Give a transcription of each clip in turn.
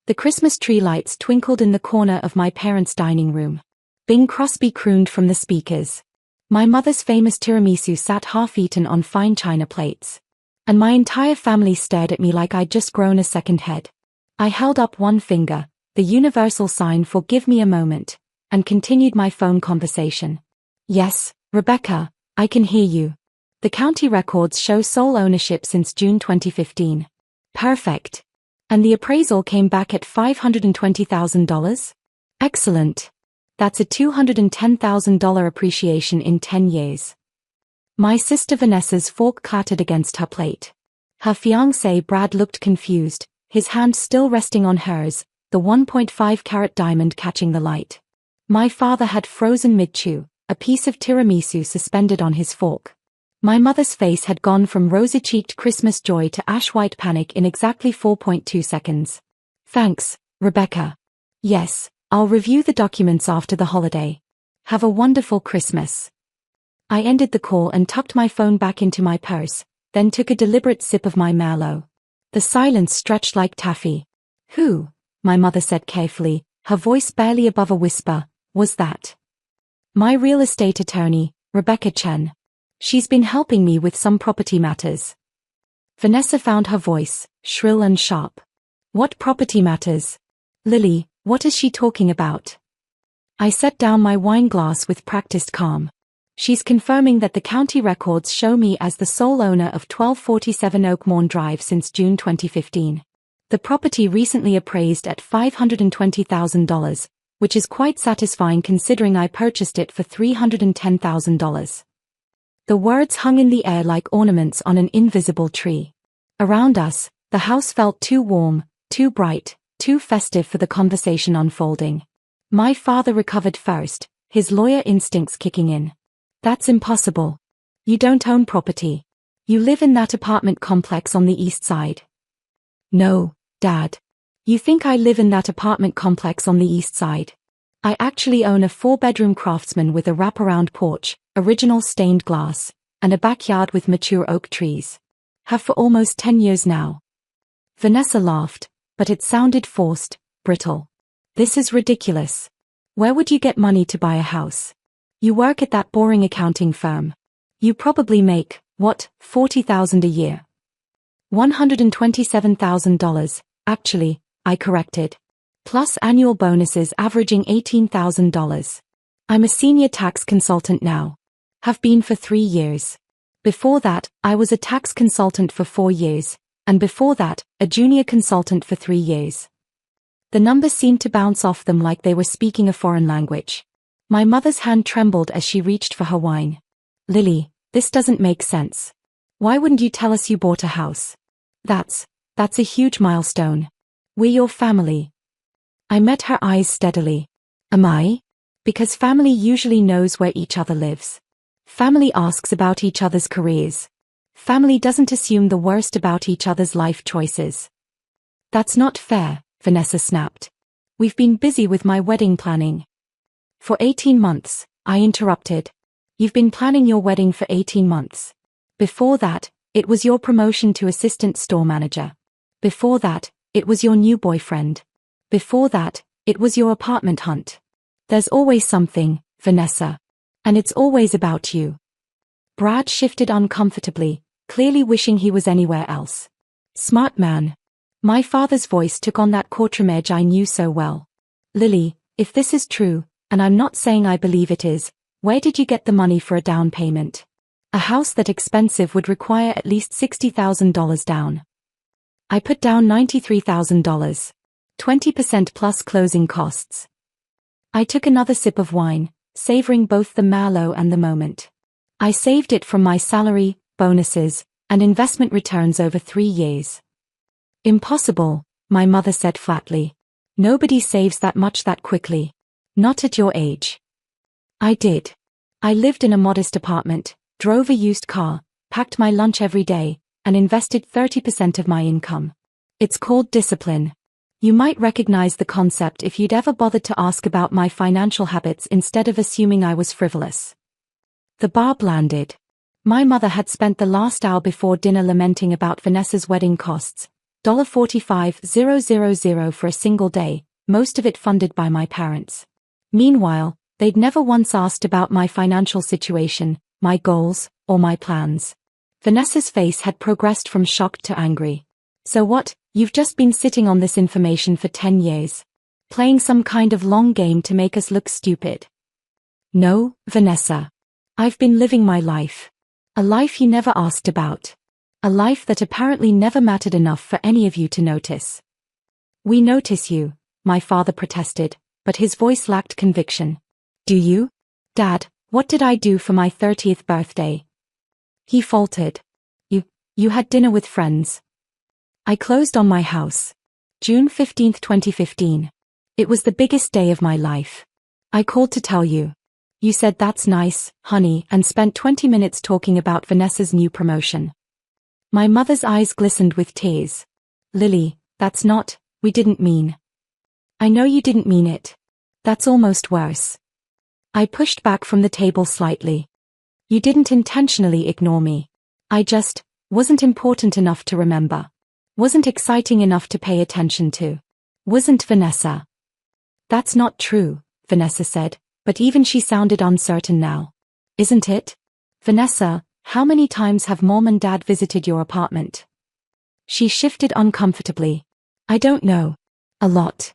The Christmas tree lights twinkled in the corner of my parents' dining room. Bing Crosby crooned from the speakers. My mother's famous tiramisu sat half-eaten on fine china plates. And my entire family stared at me like I'd just grown a second head. I held up one finger, the universal sign for give me a moment, and continued my phone conversation. Yes, Rebecca, I can hear you. The county records show sole ownership since June 2015. Perfect. And the appraisal came back at $520,000? Excellent. That's a $210,000 appreciation in 10 years. My sister Vanessa's fork clattered against her plate. Her fiancé Brad looked confused, his hand still resting on hers, the 1.5-carat diamond catching the light. My father had frozen mid-chew, a piece of tiramisu suspended on his fork. My mother's face had gone from rosy-cheeked Christmas joy to ash-white panic in exactly 4.2 seconds. Thanks, Rebecca. Yes, I'll review the documents after the holiday. Have a wonderful Christmas. I ended the call and tucked my phone back into my purse, then took a deliberate sip of my Merlot. The silence stretched like taffy. Who, my mother said carefully, her voice barely above a whisper, was that? My real estate attorney, Rebecca Chen. She's been helping me with some property matters. Vanessa found her voice, shrill and sharp. What property matters? Lily, what is she talking about? I set down my wine glass with practiced calm. She's confirming that the county records show me as the sole owner of 1247 Oakmorn Drive since June 2015. The property recently appraised at $520,000, which is quite satisfying considering I purchased it for $310,000. The words hung in the air like ornaments on an invisible tree. Around us, the house felt too warm, too bright, too festive for the conversation unfolding. My father recovered first, his lawyer instincts kicking in. That's impossible. You don't own property. You live in that apartment complex on the east side. No, Dad. You think I live in that apartment complex on the east side? I actually own a 4-bedroom Craftsman with a wraparound porch, original stained glass, and a backyard with mature oak trees. Have for almost 10 years now. Vanessa laughed, but it sounded forced, brittle. This is ridiculous. Where would you get money to buy a house? You work at that boring accounting firm. You probably make, what, $40,000 a year? $127,000, actually, I corrected. Plus annual bonuses averaging $18,000. I'm a senior tax consultant now. Have been for 3 years. Before that, I was a tax consultant for 4 years, and before that, a junior consultant for 3 years. The numbers seemed to bounce off them like they were speaking a foreign language. My mother's hand trembled as she reached for her wine. Lily, this doesn't make sense. Why wouldn't you tell us you bought a house? That's a huge milestone. We're your family. I met her eyes steadily. Am I? Because family usually knows where each other lives. Family asks about each other's careers. Family doesn't assume the worst about each other's life choices. That's not fair, Vanessa snapped. We've been busy with my wedding planning. For 18 months, I interrupted. You've been planning your wedding for 18 months. Before that, it was your promotion to assistant store manager. Before that, it was your new boyfriend. Before that, it was your apartment hunt. There's always something, Vanessa. And it's always about you. Brad shifted uncomfortably, clearly wishing he was anywhere else. Smart man. My father's voice took on that courtroom edge I knew so well. Lily, if this is true, and I'm not saying I believe it is, where did you get the money for a down payment? A house that expensive would require at least $60,000 down. I put down $93,000. 20% plus closing costs. I took another sip of wine, savoring both the Merlot and the moment. I saved it from my salary, bonuses, and investment returns over 3 years. Impossible, my mother said flatly. Nobody saves that much that quickly. Not at your age. I did. I lived in a modest apartment, drove a used car, packed my lunch every day, and invested 30% of my income. It's called discipline. You might recognize the concept if you'd ever bothered to ask about my financial habits instead of assuming I was frivolous. The barb landed. My mother had spent the last hour before dinner lamenting about Vanessa's wedding costs, $45,000 for a single day, most of it funded by my parents. Meanwhile, they'd never once asked about my financial situation, my goals, or my plans. Vanessa's face had progressed from shocked to angry. So what, you've just been sitting on this information for 10 years? Playing some kind of long game to make us look stupid? No, Vanessa. I've been living my life. A life you never asked about. A life that apparently never mattered enough for any of you to notice. We notice you, my father protested, but his voice lacked conviction. Do you? Dad, what did I do for my 30th birthday? He faltered. You had dinner with friends. I closed on my house. June 15, 2015. It was the biggest day of my life. I called to tell you. You said that's nice, honey, and spent 20 minutes talking about Vanessa's new promotion. My mother's eyes glistened with tears. Lily, that's not, we didn't mean. I know you didn't mean it. That's almost worse. I pushed back from the table slightly. You didn't intentionally ignore me. I just wasn't important enough to remember. Wasn't exciting enough to pay attention to. Wasn't Vanessa. That's not true, Vanessa said, but even she sounded uncertain now. Isn't it? Vanessa, how many times have Mom and Dad visited your apartment? She shifted uncomfortably. I don't know. A lot.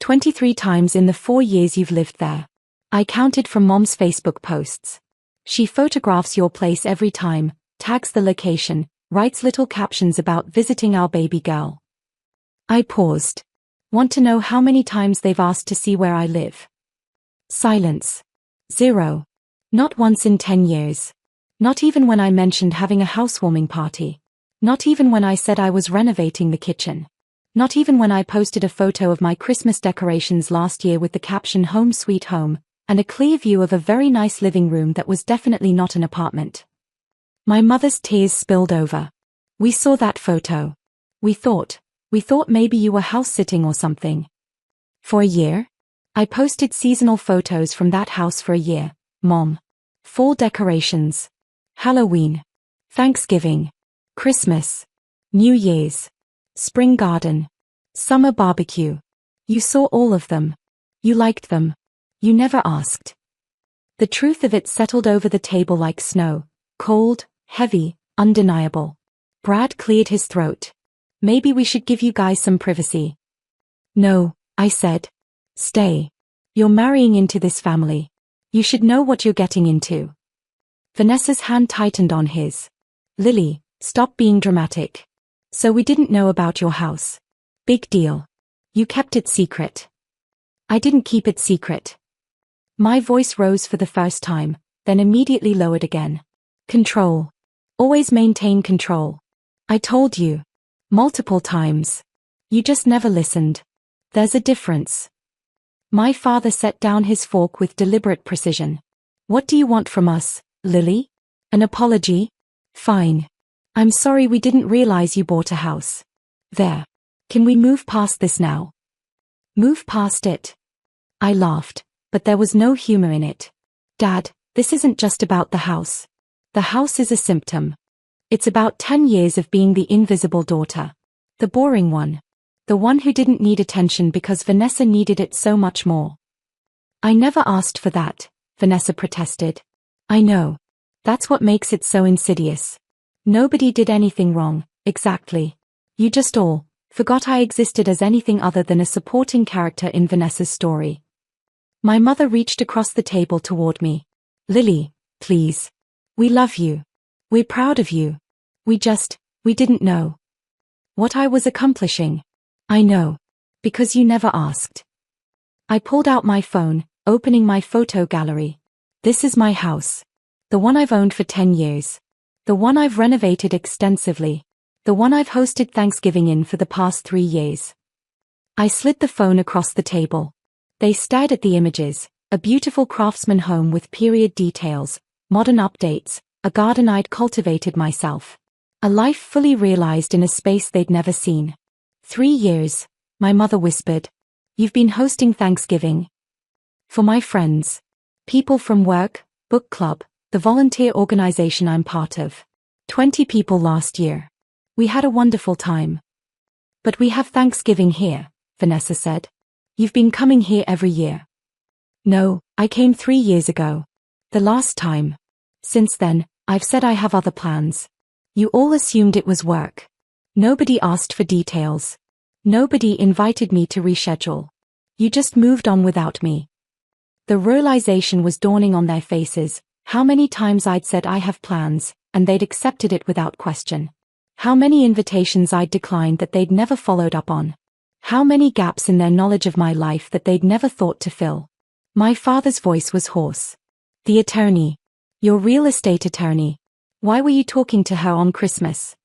23 times in the 4 years you've lived there. I counted from Mom's Facebook posts. She photographs your place every time, tags the location, writes little captions about visiting our baby girl. I paused. Want to know how many times they've asked to see where I live? Silence. 0. Not once in 10 years. Not even when I mentioned having a housewarming party. Not even when I said I was renovating the kitchen. Not even when I posted a photo of my Christmas decorations last year with the caption Home Sweet Home, and a clear view of a very nice living room that was definitely not an apartment. My mother's tears spilled over. We saw that photo. We thought maybe you were house-sitting or something. For a year? I posted seasonal photos from that house for a year, Mom. Fall decorations. Halloween. Thanksgiving. Christmas. New Year's. Spring garden. Summer barbecue. You saw all of them. You liked them. You never asked. The truth of it settled over the table like snow, cold, heavy, undeniable. Brad cleared his throat. Maybe we should give you guys some privacy. No, I said. Stay. You're marrying into this family. You should know what you're getting into. Vanessa's hand tightened on his. Lily, stop being dramatic. So we didn't know about your house. Big deal. You kept it secret. I didn't keep it secret. My voice rose for the first time, then immediately lowered again. Control. Always maintain control. I told you. Multiple times. You just never listened. There's a difference. My father set down his fork with deliberate precision. What do you want from us, Lily? An apology? Fine. I'm sorry we didn't realize you bought a house. There. Can we move past this now? Move past it? I laughed, but there was no humor in it. Dad, this isn't just about the house. The house is a symptom. It's about 10 years of being the invisible daughter. The boring one. The one who didn't need attention because Vanessa needed it so much more. I never asked for that, Vanessa protested. I know. That's what makes it so insidious. Nobody did anything wrong, exactly. You just all forgot I existed as anything other than a supporting character in Vanessa's story. My mother reached across the table toward me. Lily, please. We love you. We're proud of you. We didn't know what I was accomplishing. I know. Because you never asked. I pulled out my phone, opening my photo gallery. This is my house. The one I've owned for 10 years. The one I've renovated extensively. The one I've hosted Thanksgiving in for the past 3 years. I slid the phone across the table. They stared at the images, a beautiful craftsman home with period details, modern updates, a garden I'd cultivated myself. A life fully realized in a space they'd never seen. 3 years, my mother whispered. You've been hosting Thanksgiving. For my friends. People from work, book club, the volunteer organization I'm part of. 20 people last year. We had a wonderful time. But we have Thanksgiving here, Vanessa said. You've been coming here every year. No, I came 3 years ago. The last time. Since then, I've said I have other plans. You all assumed it was work. Nobody asked for details. Nobody invited me to reschedule. You just moved on without me. The realization was dawning on their faces, how many times I'd said I have plans, and they'd accepted it without question. How many invitations I'd declined that they'd never followed up on. How many gaps in their knowledge of my life that they'd never thought to fill. My father's voice was hoarse. The attorney. Your real estate attorney. Why were you talking to her on Christmas?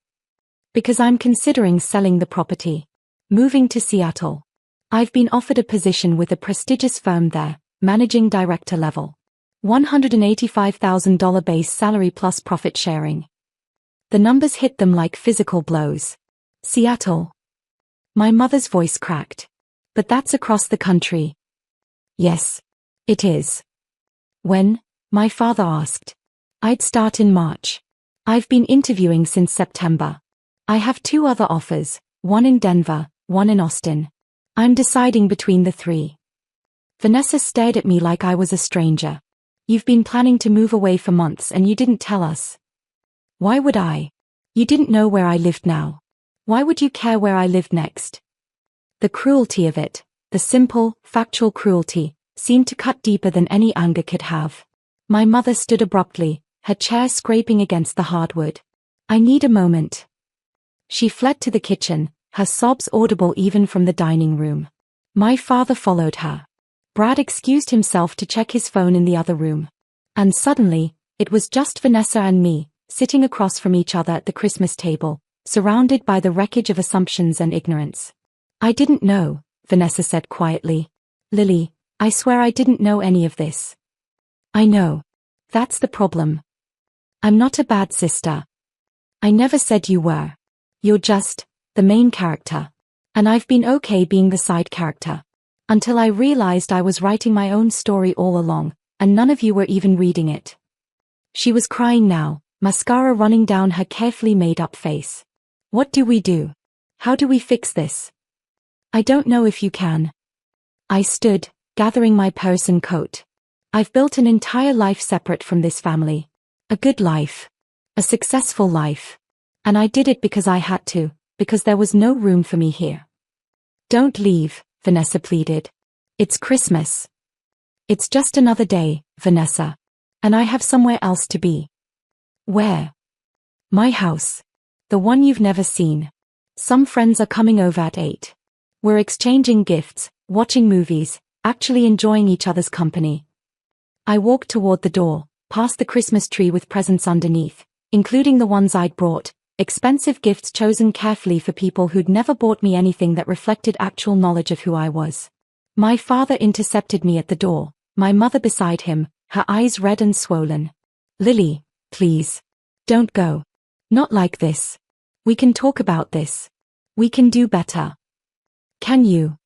Because I'm considering selling the property. Moving to Seattle. I've been offered a position with a prestigious firm there, managing director level. $185,000 base salary plus profit sharing. The numbers hit them like physical blows. Seattle. My mother's voice cracked. But that's across the country. Yes. It is. When? My father asked. I'd start in March. I've been interviewing since September. I have 2 other offers, one in Denver, one in Austin. I'm deciding between the 3. Vanessa stared at me like I was a stranger. You've been planning to move away for months and you didn't tell us. Why would I? You didn't know where I lived now. Why would you care where I lived next? The cruelty of it, the simple, factual cruelty, seemed to cut deeper than any anger could have. My mother stood abruptly, her chair scraping against the hardwood. I need a moment. She fled to the kitchen, her sobs audible even from the dining room. My father followed her. Brad excused himself to check his phone in the other room. And suddenly, it was just Vanessa and me, sitting across from each other at the Christmas table, surrounded by the wreckage of assumptions and ignorance. I didn't know, Vanessa said quietly. Lily, I swear I didn't know any of this. I know. That's the problem. I'm not a bad sister. I never said you were. You're just the main character. And I've been okay being the side character. Until I realized I was writing my own story all along, and none of you were even reading it. She was crying now, mascara running down her carefully made-up face. What do we do? How do we fix this? I don't know if you can. I stood, gathering my purse and coat. I've built an entire life separate from this family. A good life. A successful life. And I did it because I had to, because there was no room for me here. Don't leave, Vanessa pleaded. It's Christmas. It's just another day, Vanessa. And I have somewhere else to be. Where? My house. The one you've never seen. Some friends are coming over at 8. We're exchanging gifts, watching movies, actually enjoying each other's company. I walked toward the door, past the Christmas tree with presents underneath, including the ones I'd brought, expensive gifts chosen carefully for people who'd never bought me anything that reflected actual knowledge of who I was. My father intercepted me at the door, my mother beside him, her eyes red and swollen. Lily, please. Don't go. Not like this. We can talk about this. We can do better. Can you?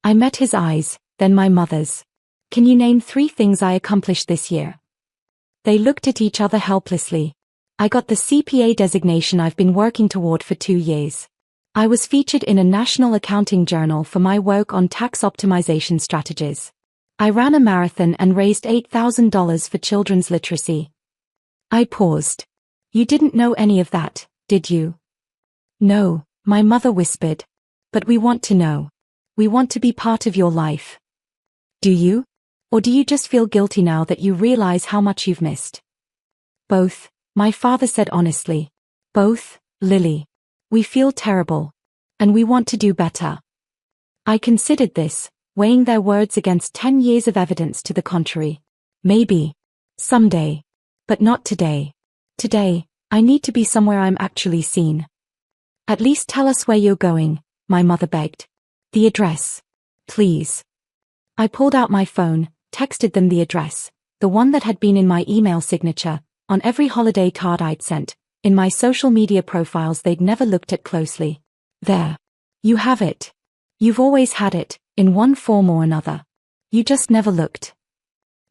I met his eyes, then my mother's. Can you name 3 things I accomplished this year? They looked at each other helplessly. I got the CPA designation I've been working toward for 2 years. I was featured in a national accounting journal for my work on tax optimization strategies. I ran a marathon and raised $8,000 for children's literacy. I paused. You didn't know any of that, did you? No, my mother whispered. But we want to know. We want to be part of your life. Do you? Or do you just feel guilty now that you realize how much you've missed? Both, my father said honestly. Both, Lily. We feel terrible. And we want to do better. I considered this, weighing their words against 10 years of evidence to the contrary. Maybe. Someday. But not today. Today, I need to be somewhere I'm actually seen. At least tell us where you're going, my mother begged. The address. Please. I pulled out my phone, texted them the address, the one that had been in my email signature, on every holiday card I'd sent, in my social media profiles they'd never looked at closely. There. You have it. You've always had it, in one form or another. You just never looked.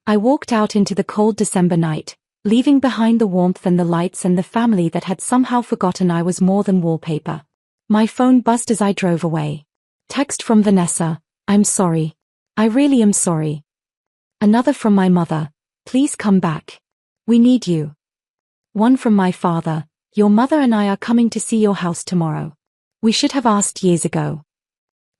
I walked out into the cold December night, leaving behind the warmth and the lights and the family that had somehow forgotten I was more than wallpaper. My phone buzzed as I drove away. Text from Vanessa, I'm sorry. I really am sorry. Another from my mother, please come back. We need you. One from my father, your mother and I are coming to see your house tomorrow. We should have asked years ago.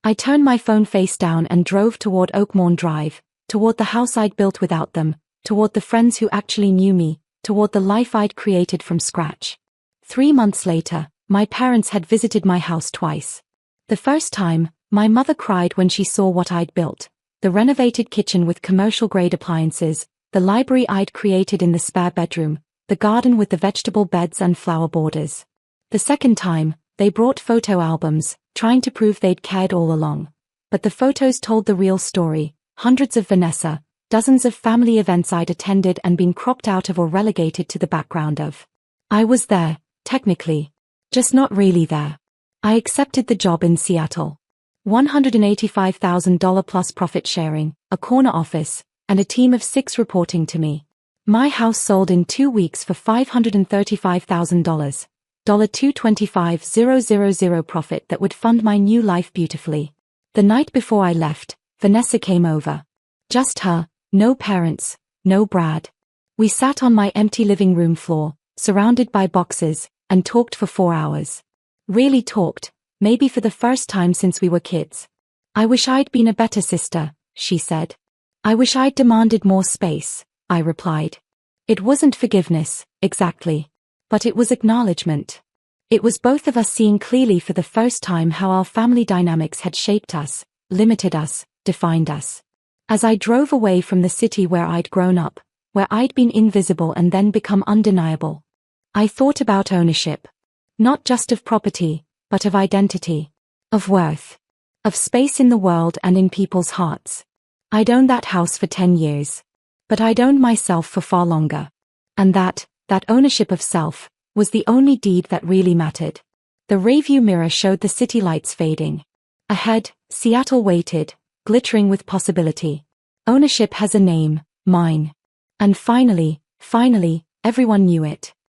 I turned my phone face down and drove toward Oakmorn Drive, toward the house I'd built without them, toward the friends who actually knew me, toward the life I'd created from scratch. 3 months later, my parents had visited my house twice. The first time, my mother cried when she saw what I'd built. The renovated kitchen with commercial-grade appliances, the library I'd created in the spare bedroom, the garden with the vegetable beds and flower borders. The second time, they brought photo albums, trying to prove they'd cared all along. But the photos told the real story, hundreds of Vanessa, dozens of family events I'd attended and been cropped out of or relegated to the background of. I was there, technically. Just not really there. I accepted the job in Seattle. $185,000 plus profit sharing, a corner office, and a team of 6 reporting to me. My house sold in 2 weeks for $535,000, $225,000 profit that would fund my new life beautifully. The night before I left, Vanessa came over. Just her, no parents, no Brad. We sat on my empty living room floor, surrounded by boxes, and talked for 4 hours. Really talked, maybe for the first time since we were kids. I wish I'd been a better sister, she said. I wish I'd demanded more space, I replied. It wasn't forgiveness, exactly. But it was acknowledgement. It was both of us seeing clearly for the first time how our family dynamics had shaped us, limited us, defined us. As I drove away from the city where I'd grown up, where I'd been invisible and then become undeniable, I thought about ownership. Not just of property, but of identity, of worth, of space in the world and in people's hearts. I'd owned that house for 10 years. But I'd owned myself for far longer. And that ownership of self, was the only deed that really mattered. The rearview mirror showed the city lights fading. Ahead, Seattle waited, glittering with possibility. Ownership has a name, mine. And finally, everyone knew it.